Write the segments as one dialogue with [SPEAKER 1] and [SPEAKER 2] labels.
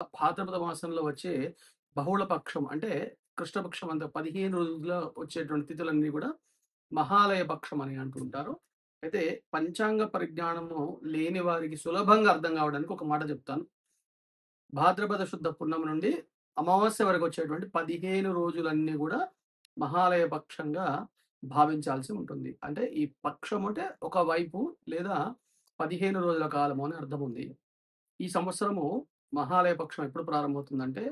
[SPEAKER 1] భాద్రపద మాసంలో వచ్చే బహుళ పక్షం అంటే కృష్ణపక్షం అంత 15 రోజుల్లో వచ్చేటువంటి తిథులన్నీ కూడా మహాలయ పక్షం అని అంటుంటారు. అయితే పంచాంగ పరిజ్ఞానము లేని వారికి సులభంగా అర్థం కావడానికి ఒక మాట చెప్తాను. భాద్రపద శుద్ధ పున్నమి నుండి అమావాస్య వరకు వచ్చేటువంటి 15 రోజులన్నీ కూడా మహాలయ పక్షంగా భావించాల్సి ఉంటుంది. అంటే ఈ పక్షం అంటే ఒక వైపు లేదా 15 రోజుల కాలము అని అర్థం ఉంది. ఈ సంవత్సరము మహాలయ పక్షం ఎప్పుడు ప్రారంభమవుతుందంటే,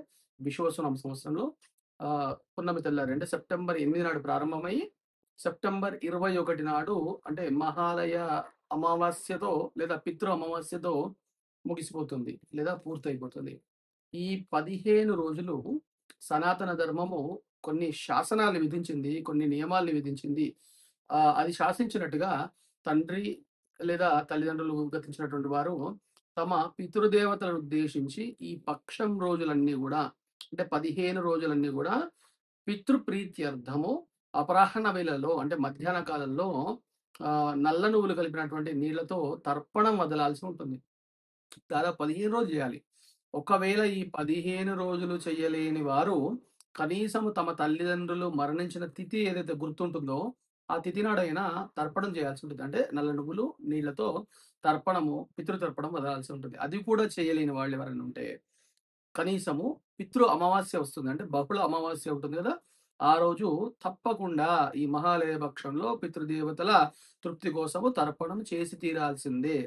[SPEAKER 1] విశ్వవసునామ సంవత్సరంలో పున్నమి తెల్లారి అంటే సెప్టెంబర్ 8 నాడు ప్రారంభమయ్యి, సెప్టెంబర్ 21 నాడు అంటే మహాలయ అమావాస్యతో లేదా పితృ అమావాస్యతో ముగిసిపోతుంది. లేదా పూర్తయిపోతుంది. ఈ 15 రోజులు సనాతన ధర్మము కొన్ని శాసనాలు విధించింది. కొన్ని నియమాల్ని విధించింది. అది శాసించినట్టుగా తండ్రి లేదా తల్లిదండ్రులు గతించినటువంటి వారు తమ పితృదేవతలను ఉద్దేశించి ఈ పక్షం రోజులన్నీ గూడా అంటే 15 రోజులన్నీ గూడా పితృప్రీత్యర్థము అపరాహ్న వేళల్లో అంటే మధ్యాహ్న కాలంలో నల్ల నువ్వులు కలిపినటువంటి నీళ్లతో తర్పణం వదలాల్సి ఉంటుంది. దాదాపు 15 రోజులు చేయాలి. ఒకవేళ ఈ 15 రోజులు చెయ్యలేని వారు కనీసము తమ తల్లిదండ్రులు మరణించిన తిథి ఏదైతే గుర్తుంటుందో, ఆ తిథి నాడైనా తర్పణం చేయాల్సి ఉంటుంది. అంటే నల్ల నువ్వులు నీళ్లతో తర్పణము, పితృతర్పణం వదలాల్సి ఉంటుంది. అది కూడా చేయలేని వాళ్ళు ఎవరైనా ఉంటే, కనీసము పితృ అమావాస్య వస్తుంది. అంటే బహుళ అమావాస్య ఉంటుంది కదా! ఆ రోజు తప్పకుండా ఈ మహాలయ పక్షంలో పితృదేవతల తృప్తి కోసము తర్పణం చేసి తీరాల్సిందే.